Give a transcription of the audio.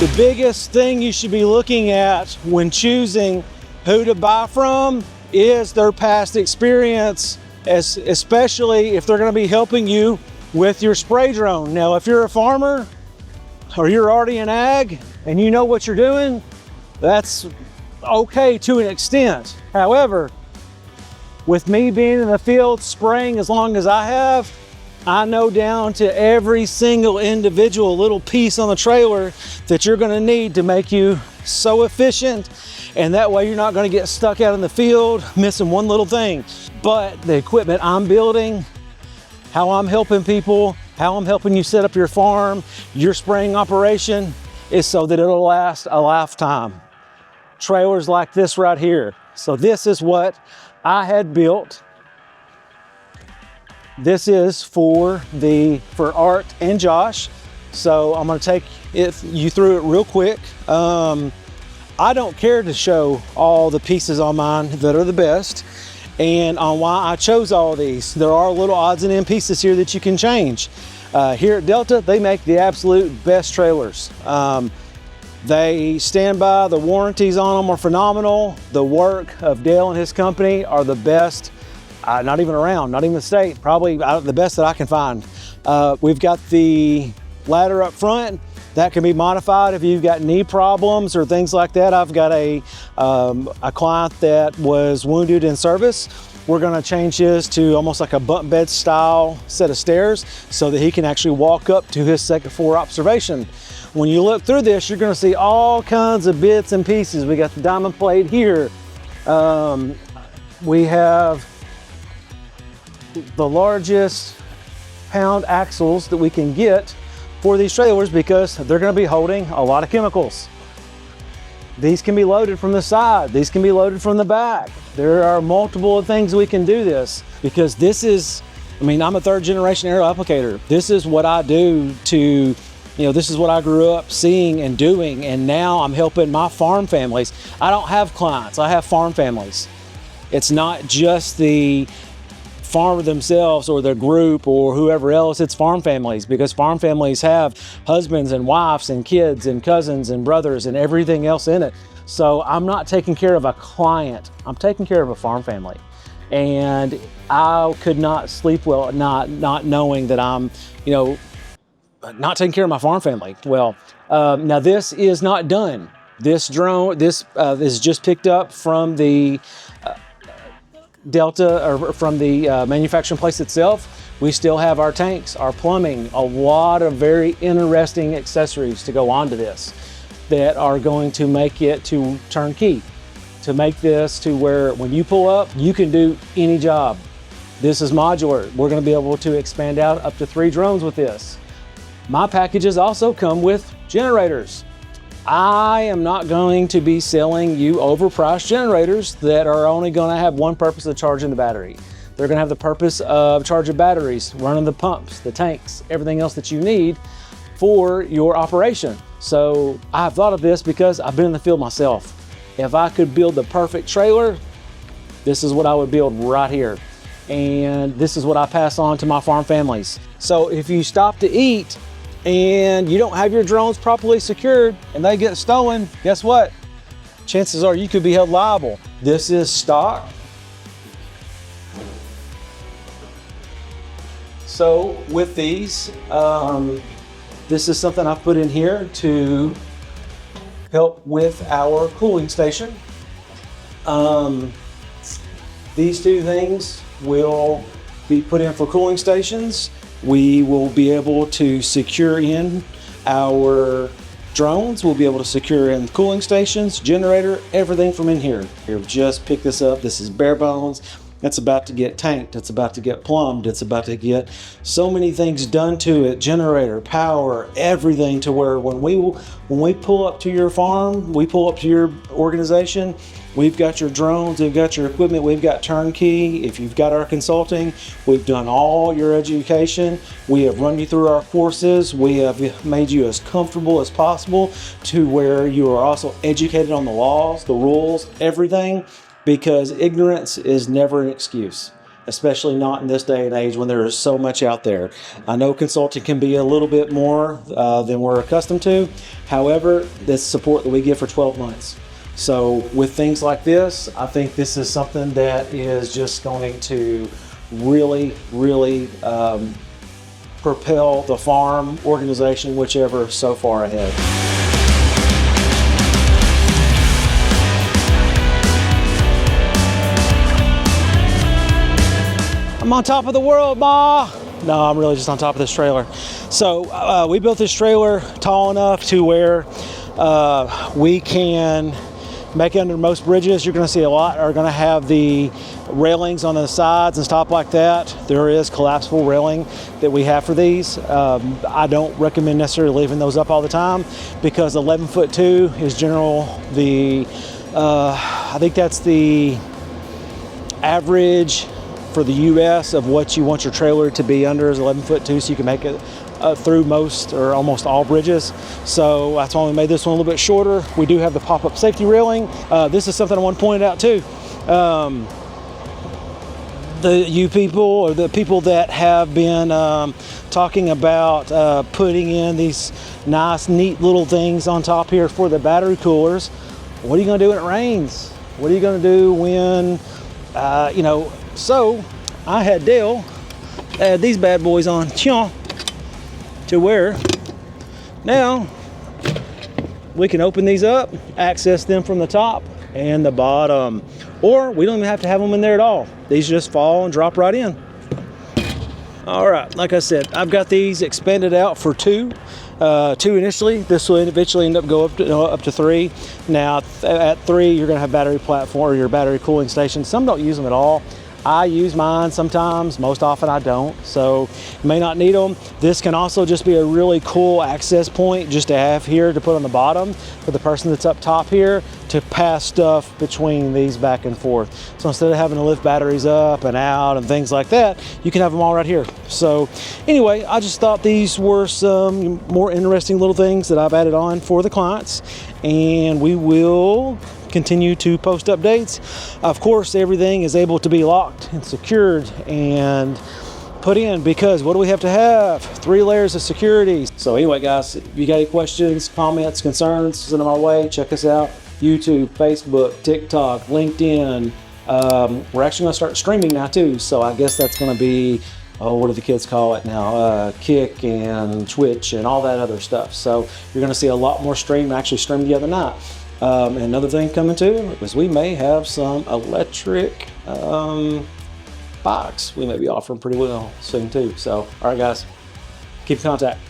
The biggest thing you should be looking at when choosing who to buy from is their past experience, especially if they're going to be helping you with your spray drone. Now, if you're a farmer or you're already in ag and you know what you're doing, that's okay to an extent. However, with me being in the field spraying as long as I have, I know down to every single individual little piece on the trailer that you're going to need to make you so efficient, and that way you're not going to get stuck out in the field missing one little thing. But the equipment I'm building, how I'm helping people, how I'm helping you set up your farm, your spraying operation, is so that it'll last a lifetime. Trailers like this right here. So this is what I had built. This is for Art and Josh. So I'm gonna take you through it real quick. I don't care to show all the pieces on mine that are the best and on why I chose all these. There are little odds and end pieces here that you can change. Here at Delta, they make the absolute best trailers. They stand by, the warranties on them are phenomenal. The work of Dale and his company are the best. Not even around, not even the state, probably the best that I can find. We've got the ladder up front that can be modified if you've got knee problems or things like that. I've got a client that was wounded in service. We're gonna change his to almost like a bunk bed style set of stairs so that he can actually walk up to his second floor observation. When you look through this, you're gonna see all kinds of bits and pieces. We got the diamond plate here. We have the largest pound axles that we can get for these trailers because they're going to be holding a lot of chemicals. These can be loaded from the side, these can be loaded from the back. There are multiple things we can do this because this is, I'm a third generation aero applicator. This is what I do this is what I grew up seeing and doing, and now I'm helping my farm families. I don't have clients, I have farm families. It's not just the farmer themselves or their group or whoever else, it's farm families, because farm families have husbands and wives and kids and cousins and brothers and everything else in it. So I'm not taking care of a client, I'm taking care of a farm family. And I could not sleep well not knowing that I'm, not taking care of my farm family. Well, now this is not done. This drone, this is just picked up from the Delta, or from the manufacturing place itself. We still have our tanks, our plumbing, a lot of very interesting accessories to go onto this that are going to make it to turnkey, to make this to where when you pull up, you can do any job. This is modular. We're going to be able to expand out up to 3 drones with this. My packages also come with generators. I am not going to be selling you overpriced generators that are only going to have one purpose of charging the battery. They're going to have the purpose of charging batteries, running the pumps, the tanks, everything else that you need for your operation. So I've thought of this because I've been in the field myself. If I could build the perfect trailer, this is what I would build right here. And this is what I pass on to my farm families. So if you stop to eat and you don't have your drones properly secured and they get stolen, guess what? Chances are you could be held liable. This is stock. So with these, this is something I've put in here to help with our cooling station. These 2 things will be put in for cooling stations. We will be able to secure in our drones. We'll be able to secure in cooling stations, generator, everything from in here. Here, just pick this up. This is bare bones. It's about to get tanked. It's about to get plumbed. It's about to get so many things done to it. Generator, power, everything, to where when we pull up to your farm, we pull up to your organization, we've got your drones, we've got your equipment, we've got turnkey. If you've got our consulting, we've done all your education. We have run you through our courses. We have made you as comfortable as possible to where you are also educated on the laws, the rules, everything, because ignorance is never an excuse. especially not in this day and age when there is so much out there. I know consulting can be a little bit more than we're accustomed to. However, this support that we give for 12 months. So with things like this, I think this is something that is just going to really, really propel the farm organization, whichever, so far ahead. I'm on top of the world, Ma. No, I'm really just on top of this trailer. So we built this trailer tall enough to where we can make it under most bridges. You're going to see a lot are going to have the railings on the sides and stuff like that. There is collapsible railing that we have for these. I don't recommend necessarily leaving those up all the time because 11'2" is I think that's the average for the US of what you want your trailer to be under is 11'2", so you can make it through most or almost all bridges. So that's why we made this one a little bit shorter. We do have the pop-up safety railing. This is something I want to point out too. The people that have been talking about putting in these nice, neat little things on top here for the battery coolers. What are you going to do when it rains? What are you going to do when, So I had Dale add these bad boys on to where now we can open these up, access them from the top and the bottom, or we don't even have to have them in there at all. These just fall and drop right in. All right, like I said, I've got these expanded out for two initially. This will eventually end up go up to three. Now at three, you're gonna have battery platform or your battery cooling station. Some don't use them at all. I use mine sometimes, most often I don't, so you may not need them. This can also just be a really cool access point just to have here to put on the bottom for the person that's up top here to pass stuff between these back and forth. So instead of having to lift batteries up and out and things like that, you can have them all right here. So anyway, I just thought these were some more interesting little things that I've added on for the clients, and we will continue to post updates. Of course, everything is able to be locked and secured and put in, because what do we have to have? 3 layers of security. So anyway, guys, if you got any questions, comments, concerns, send them our way. Check us out. YouTube, Facebook, TikTok, LinkedIn. We're actually going to start streaming now too. So I guess that's going to be, what do the kids call it now? Kick and Twitch and all that other stuff. So you're going to see a lot more stream. I actually streamed the other night. And another thing coming too is we may have some electric bikes we may be offering pretty well soon too. So, all right, guys, keep in contact.